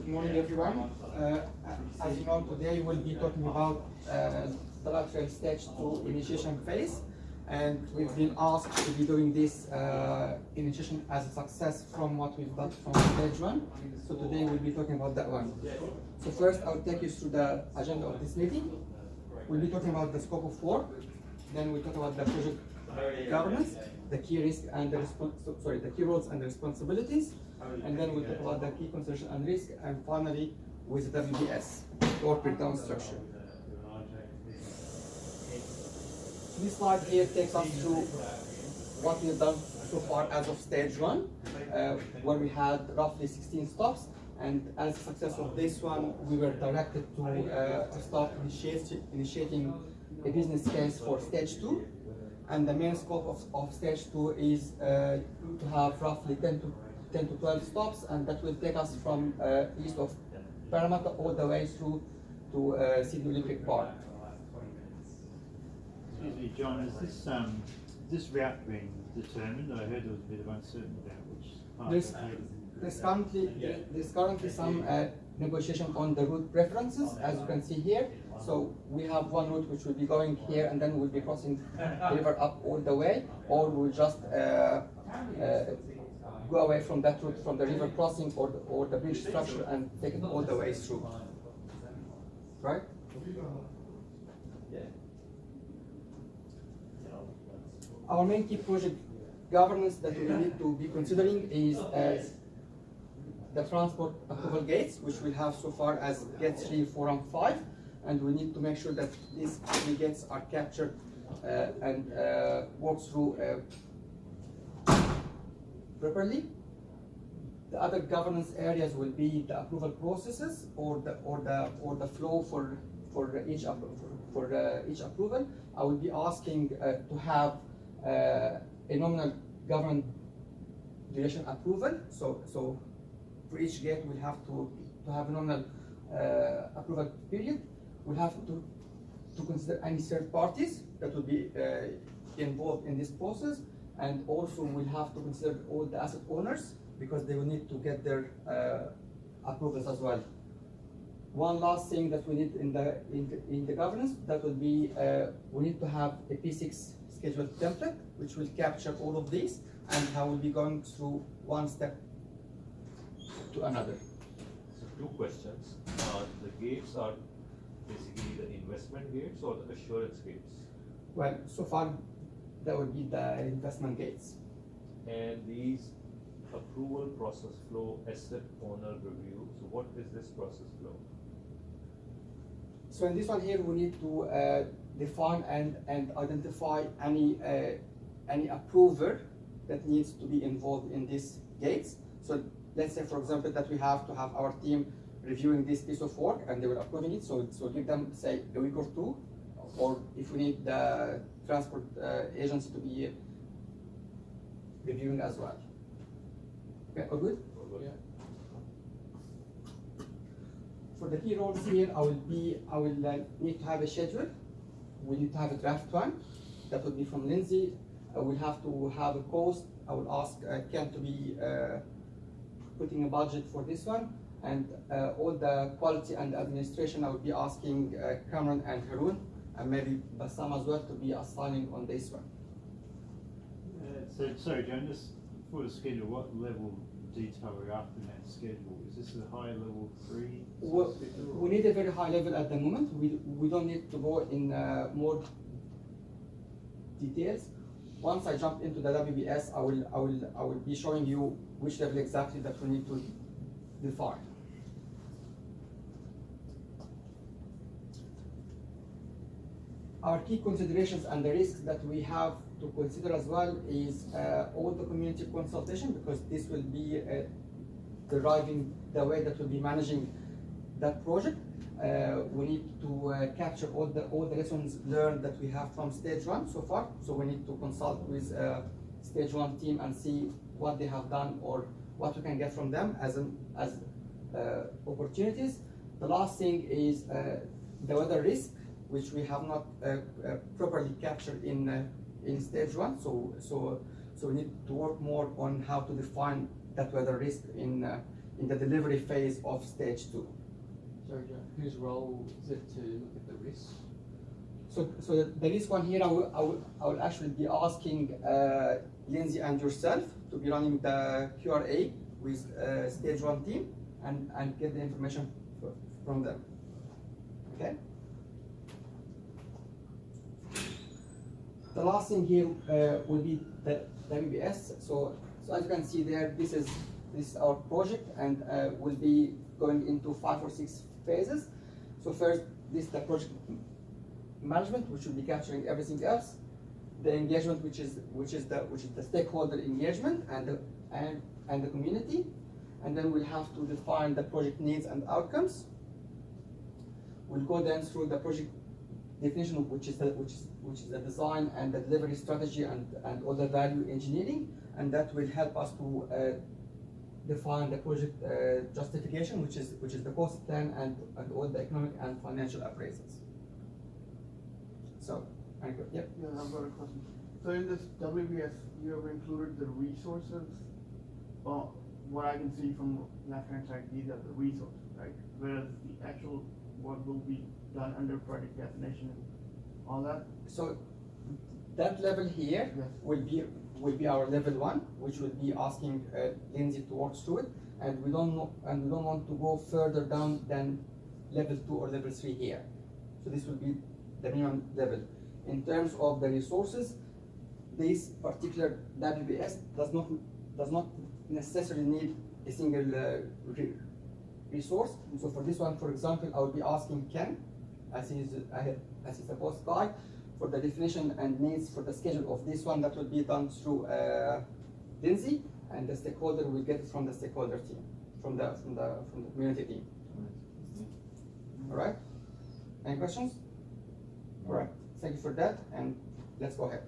Good morning, everyone. As you know, today we'll be talking about the lateral stage 2 initiation phase, and we've been asked to be doing this initiation as a success from what we've done from stage 1. So today we'll be talking about that one. So first, I'll take you through the agenda of this meeting. We'll be talking about the scope of work, then we'll talk about the project governance, the key risk and the the key roles and the responsibilities, and then we'll talk about the key consideration and risk, and finally with the WBS, work breakdown structure. This slide here takes us through what we've done so far as of stage 1, where we had roughly 16 stops, and as a success of this one, we were directed to start initiating a business case for stage 2. And the main scope of stage 2 is to have roughly 10 to 12 stops, and that will take us from east of Parramatta all the way through to Sydney Olympic Park. Excuse me, John, is this route being determined? I heard there was a bit of uncertainty about which part. There's currently some negotiation on the route preferences, as you can see here. So we have one route which will be going here, and then we'll be crossing the river up all the way, or we'll just go away from that route, from the river crossing or the bridge structure, and take it all the way through. Right? Our main key project governance that we need to be considering is the transport approval gates, which we have so far as gate 3, 4, and 5. And we need to make sure that these 3 gates are captured and work through properly. The other governance areas will be the approval processes or the flow for each approval. I will be asking to have a nominal government duration approval. So for each gate, we have to have a nominal approval period. We have to consider any third parties that will be involved in this process, and also we'll have to consider all the asset owners, because they will need to get their approvals as well. One last thing that we need in the governance, that will be we need to have a P6 schedule template, which will capture all of these, and how we'll be going through one step to another. So 2 questions. The gates are basically the investment gates or the assurance gates? Well, so far that would be the investment gates. And these approval process flow, asset owner review. So what is this process flow? So in this one here, we need to define and identify any approver that needs to be involved in these gates. So let's say, for example, that we have to have our team reviewing this piece of work, and they will approving it. So give them, say, a week or 2, or if we need the transport agency to be reviewing as well. Okay, all good? Yeah. For the key roles here, I will need to have a schedule. We need to have a draft one. That would be from Lindsay. I will have to have a cost. I will ask Ken to be putting a budget for this one. And all the quality and administration, I would be asking Cameron and Haroon, and maybe Bassam as well, to be assigning on this one. So, sorry, John, just for the schedule, what level of detail are we after in that schedule? Is this a high level 3? Well, we need a very high level at the moment. We don't need to go in more details. Once I jump into the WBS, I will be showing you which level exactly that we need to define. Our key considerations and the risks that we have to consider as well is all the community consultation, because this will be deriving the way that we'll be managing that project. We need to capture all the lessons learned that we have from stage 1 so far. So we need to consult with stage 1 team and see what they have done or what we can get from them as opportunities. The last thing is the weather risk, which we have not properly captured in stage 1. So we need to work more on how to define that weather risk in in the delivery phase of stage 2. Sorry, Joe, whose role is it to look at the risks? So the risk one here, I will actually be asking Lindsay and yourself to be running the QRA with stage 1 team and get the information from them. Okay. The last thing here will be the WBS. So as you can see there, this is our project, and will be going into 5 or 6 phases. So first, this is the project management, which will be capturing everything else. The engagement, which is the stakeholder engagement and the community, and then we'll have to define the project needs and outcomes. We'll go then through the project definition, which is the design and the delivery strategy and all the value engineering, and that will help us to define the project justification, which is the cost plan and all the economic and financial appraisals. So, yep. Yeah, I've got a question. So in this WBS, you have included the resources. Well, what I can see from left-hand side, these are the resources, right? Whereas the actual work will be done under project definition and all that. So that level here Yes. will be our level 1, which will be asking Lindsay to work through it, and we don't want to go further down than level 2 or level 3 here. So this will be the minimum level. In terms of the resources, this particular WBS does not necessarily need a single resource. So for this one, for example, I will be asking Ken, as he's the post guy, for the definition and needs for the schedule of this one. That will be done through Lindsay, and the stakeholder will get it from the stakeholder team, from the community team. All right. Any questions? All right. Thank you for that, and let's go ahead.